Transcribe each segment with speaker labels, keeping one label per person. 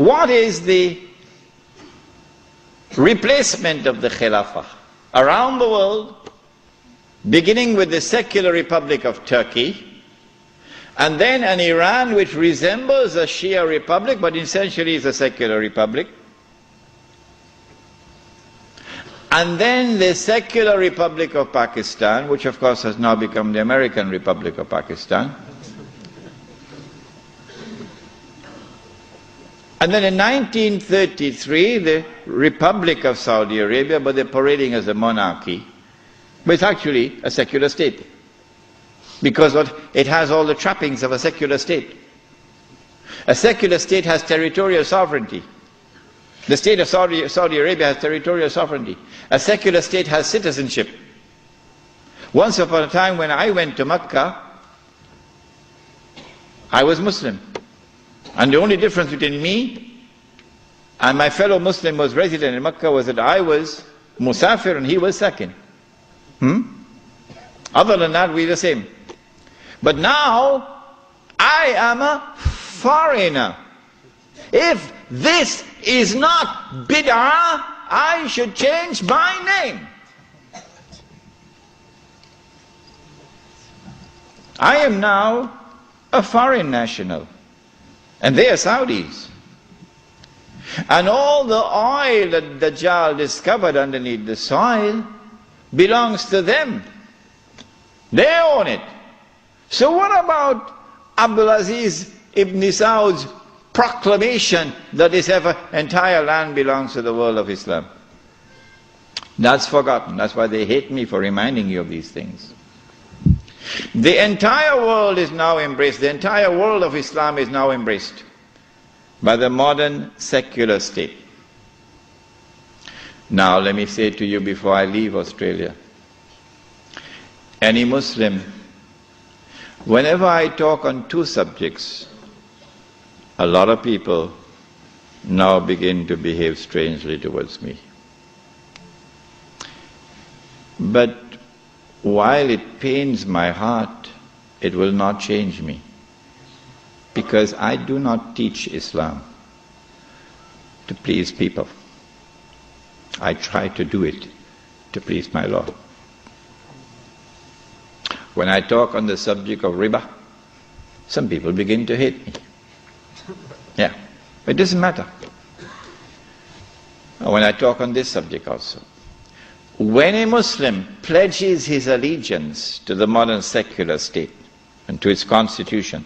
Speaker 1: What is the replacement of the Khilafah? Around the world, beginning with the secular Republic of Turkey, and then an Iran which resembles a Shia republic but essentially is a secular republic, and then the secular Republic of Pakistan, which of course has now become the American Republic of Pakistan. And then in 1933, the Republic of Saudi Arabia, but they're parading as a monarchy, but it's actually a secular state, because it has all the trappings of a secular state. A secular state has territorial sovereignty. The state of Saudi Arabia has territorial sovereignty. A secular state has citizenship. Once upon a time when I went to Mecca, I was Muslim. And the only difference between me and my fellow Muslim who was resident in Mecca was that I was Musafir and he was Sakin. Other than that, we're the same. But now, I am a foreigner. If this is not bid'ah, I should change my name. I am now a foreign national, and they are Saudis. And all the oil that Dajjal discovered underneath the soil belongs to them. They own it. So what about Abdulaziz ibn Saud's proclamation that this entire land belongs to the world of Islam? That's forgotten. That's why they hate me for reminding you of these things. The entire world is now embraced, the entire world of Islam is now embraced by the modern secular state. Now let me say to you before I leave Australia, any Muslim, whenever I talk on two subjects, a lot of people now begin to behave strangely towards me. But while it pains my heart, it will not change me, because I do not teach Islam to please people. I try to do it to please my Lord. When I talk on the subject of riba, some people begin to hate me. Yeah, it doesn't matter. When I talk on this subject also, when a Muslim pledges his allegiance to the modern secular state and to its constitution,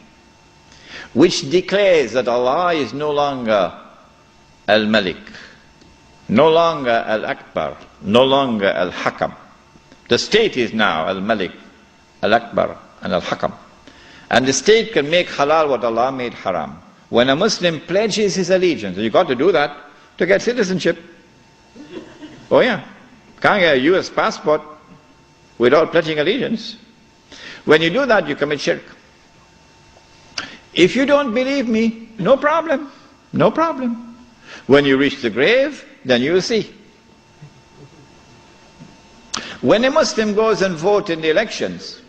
Speaker 1: which declares that Allah is no longer Al-Malik, no longer Al-Akbar, no longer Al-Hakam. The state is now Al-Malik, Al-Akbar and Al-Hakam. And the state can make halal what Allah made haram. When a Muslim pledges his allegiance, and you've got to do that to get citizenship. Oh yeah. Can't get a US passport without pledging allegiance. When you do that, you commit shirk. If you don't believe me, no problem. No problem. When you reach the grave, then you will see. When a Muslim goes and votes in the elections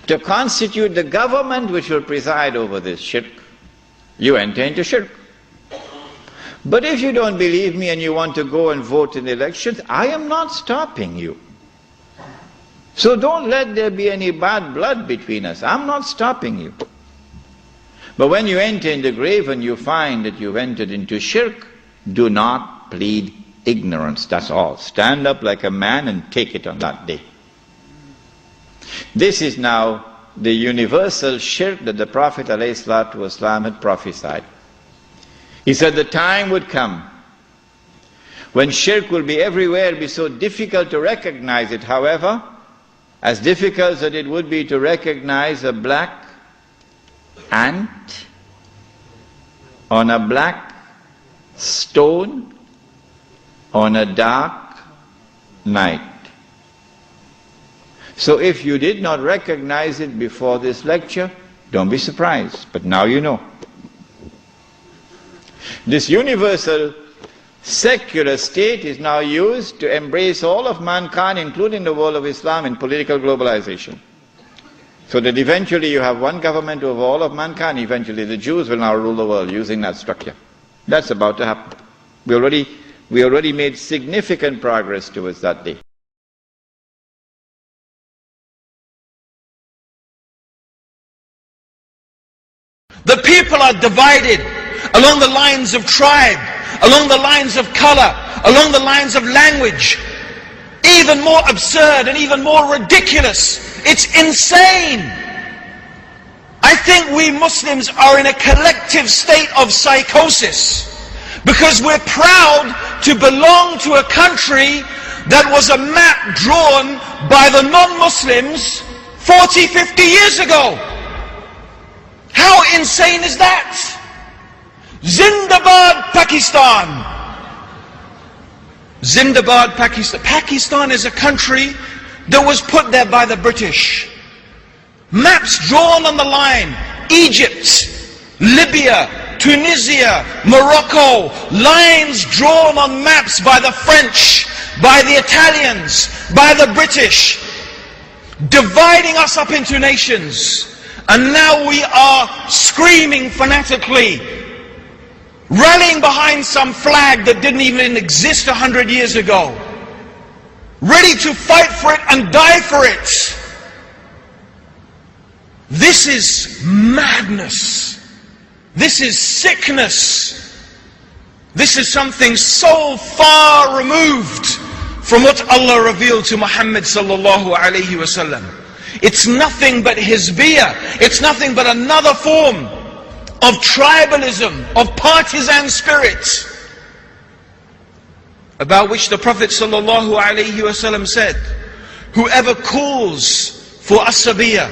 Speaker 1: to constitute the government which will preside over this shirk, you enter into shirk. But if you don't believe me and you want to go and vote in the elections, I am not stopping you. So don't let there be any bad blood between us. I'm not stopping you. But when you enter in the grave and you find that you've entered into shirk, do not plead ignorance, that's all. Stand up like a man and take it on that day. This is now the universal shirk that the Prophet ﷺ had prophesied. He said the time would come when shirk will be everywhere, it'll be so difficult to recognize it. However, as difficult as it would be to recognize a black ant on a black stone on a dark night. So if you did not recognize it before this lecture, don't be surprised, but now you know. This universal secular state is now used to embrace all of mankind, including the world of Islam, in political globalization. So that eventually you have one government over all of mankind, eventually the Jews will now rule the world using that structure. That's about to happen. We already made significant progress towards that day.
Speaker 2: The people are divided along the lines of tribe, along the lines of color, along the lines of language. Even more absurd and even more ridiculous. It's insane. I think we Muslims are in a collective state of psychosis because we're proud to belong to a country that was a map drawn by the non-Muslims 40, 50 years ago. How insane is that? Zindabad, Pakistan. Zindabad, Pakistan. Pakistan is a country that was put there by the British. Maps drawn on the line. Egypt, Libya, Tunisia, Morocco. Lines drawn on maps by the French, by the Italians, by the British. Dividing us up into nations. And now we are screaming fanatically, rallying behind some flag that didn't even exist 100 years ago, ready to fight for it and die for it. This is madness. This is sickness. This is something so far removed from what Allah revealed to Muhammad sallallahu alayhi wasallam. It's nothing but hizbiyah. It's nothing but another form of tribalism, of partisan spirit, about which the Prophet sallallahu alaihi wasallam said, whoever calls for asabiyah,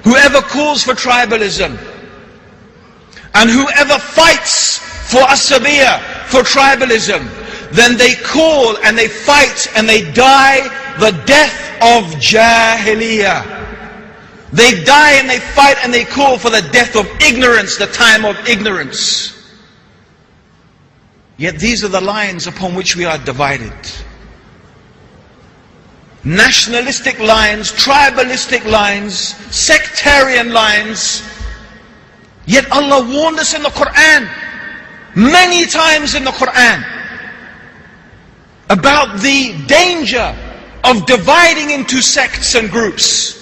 Speaker 2: whoever calls for tribalism, and whoever fights for asabiyah, for tribalism, then they call and they fight and they die the death of Jahiliyyah. They die and they fight and they call for the death of ignorance, the time of ignorance. Yet these are the lines upon which we are divided. Nationalistic lines, tribalistic lines, sectarian lines. Yet Allah warned us in the Quran, many times in the Quran, about the danger of dividing into sects and groups.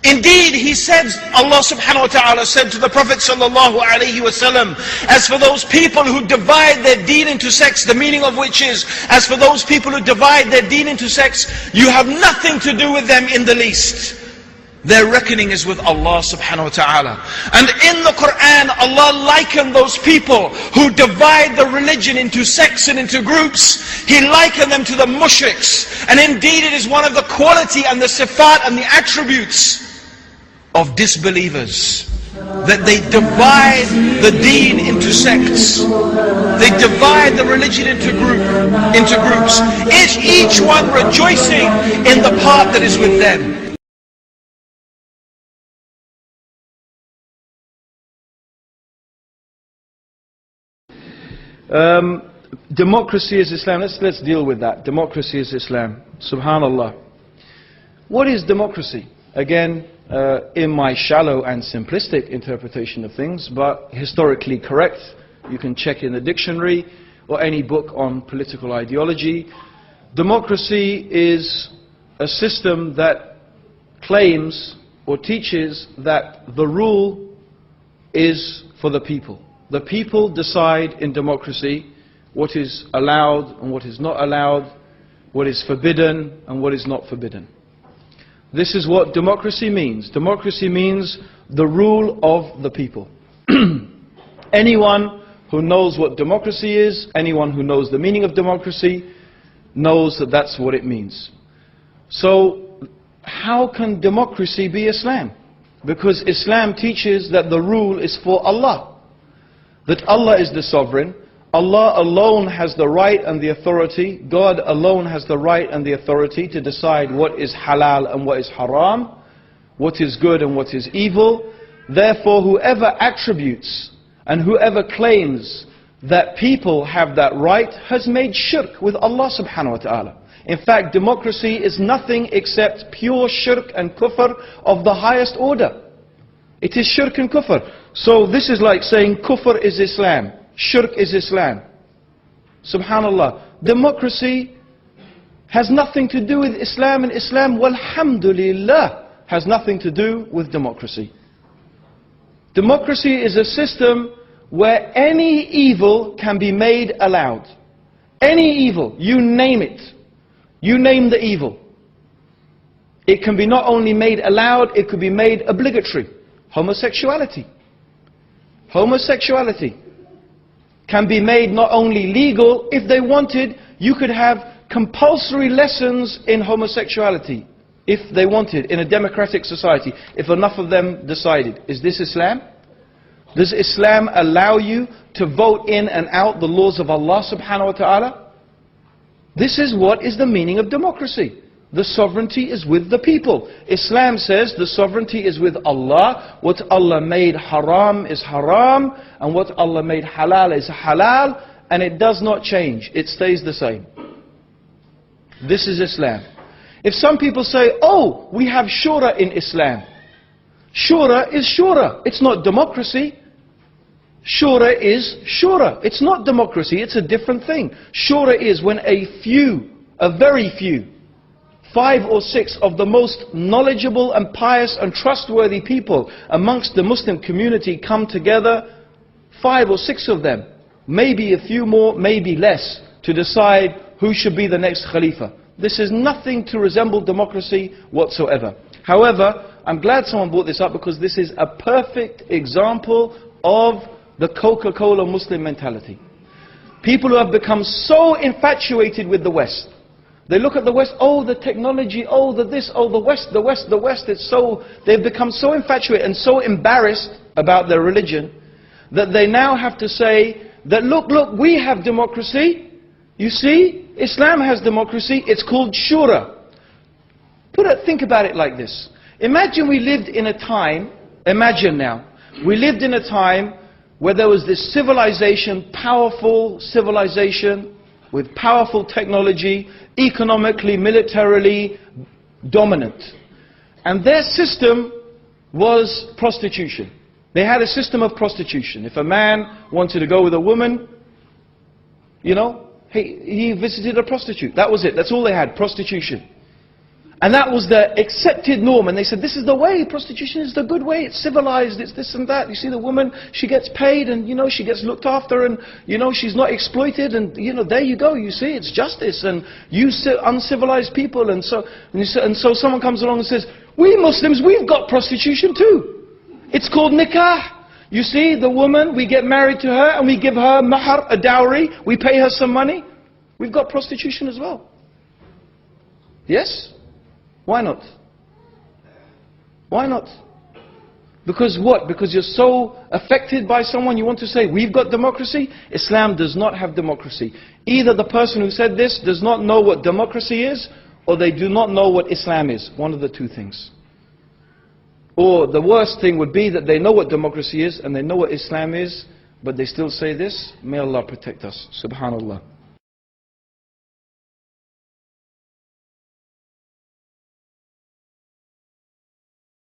Speaker 2: Indeed, He said, Allah subhanahu wa ta'ala said to the Prophet sallallahu alayhi wasallam, as for those people who divide their deen into sects, the meaning of which is, as for those people who divide their deen into sects, you have nothing to do with them in the least. Their reckoning is with Allah subhanahu wa ta'ala. And in the Quran, Allah likened those people who divide the religion into sects and into groups. He likened them to the mushriks. And indeed it is one of the quality and the sifat and the attributes of disbelievers, that they divide the deen into sects. They divide the religion into groups. Each one rejoicing in the part that is with them.
Speaker 3: Democracy is Islam. Let's deal with that. Democracy is Islam. Subhanallah. What is democracy? Again, in my shallow and simplistic interpretation of things, but historically correct. You can check in the dictionary or any book on political ideology. Democracy is a system that claims or teaches that the rule is for the people. The people decide in democracy what is allowed and what is not allowed, what is forbidden and what is not forbidden. This is what democracy means. Democracy means the rule of the people. Anyone who knows what democracy is, anyone who knows the meaning of democracy, knows that that's what it means. So, how can democracy be Islam? Because Islam teaches that the rule is for Allah. That Allah is the sovereign, Allah alone has the right and the authority, God alone has the right and the authority to decide what is halal and what is haram, what is good and what is evil. Therefore, whoever attributes and whoever claims that people have that right has made shirk with Allah subhanahu wa ta'ala. In fact, democracy is nothing except pure shirk and kufr of the highest order. It is shirk and kufr. So this is like saying kufr is Islam. shirk is Islam. Subhanallah. Democracy has nothing to do with Islam, and Islam, walhamdulillah, has nothing to do with democracy. Democracy is a system where any evil can be made allowed. Any evil, you name it. You name the evil. It can be not only made allowed, it could be made obligatory. Homosexuality. Homosexuality can be made not only legal, if they wanted, you could have compulsory lessons in homosexuality, if they wanted, in a democratic society, if enough of them decided. Is this Islam? Does Islam allow you to vote in and out the laws of Allah subhanahu wa ta'ala? This is what is the meaning of democracy. The sovereignty is with the people. Islam says the sovereignty is with Allah. What Allah made haram is haram, and what Allah made halal is halal, and it does not change. It stays the same. This is Islam. If some people say, oh, we have shura in Islam. Shura is shura. It's not democracy. Shura is shura. It's not democracy. It's a different thing. Shura is when a very few, 5 or 6 of the most knowledgeable and pious and trustworthy people amongst the Muslim community come together, 5 or 6 of them, maybe a few more, maybe less, to decide who should be the next Khalifa. This is nothing to resemble democracy whatsoever. However, I'm glad someone brought this up, because this is a perfect example of the Coca-Cola Muslim mentality. People who have become so infatuated with the West. They look at the West, oh the technology, oh the this, oh the West, the West, the West. They've become so infatuated and so embarrassed about their religion that they now have to say that look, we have democracy. You see, Islam has democracy, it's called shura. Think about it like this. Imagine we lived in a time, we lived in a time where there was this civilization, powerful civilization, with powerful technology, economically, militarily dominant. And their system was prostitution. They had a system of prostitution. If a man wanted to go with a woman, he visited a prostitute. That was it. That's all they had, prostitution. And that was the accepted norm. And they said, this is the way, prostitution is the good way, it's civilized, it's this and that. You see the woman, she gets paid and she gets looked after, and she's not exploited, and there you go, you see, it's justice. And you uncivilized people, and so someone comes along and says, we Muslims, we've got prostitution too. It's called nikah. You see, the woman, we get married to her and we give her mahar, a dowry, we pay her some money. We've got prostitution as well. Yes? Why not? Why not? Because what? Because you're so affected by someone, you want to say, we've got democracy? Islam does not have democracy. Either the person who said this does not know what democracy is, or they do not know what Islam is. One of the two things. Or the worst thing would be that they know what democracy is, and they know what Islam is, but they still say this. May Allah protect us. Subhanallah.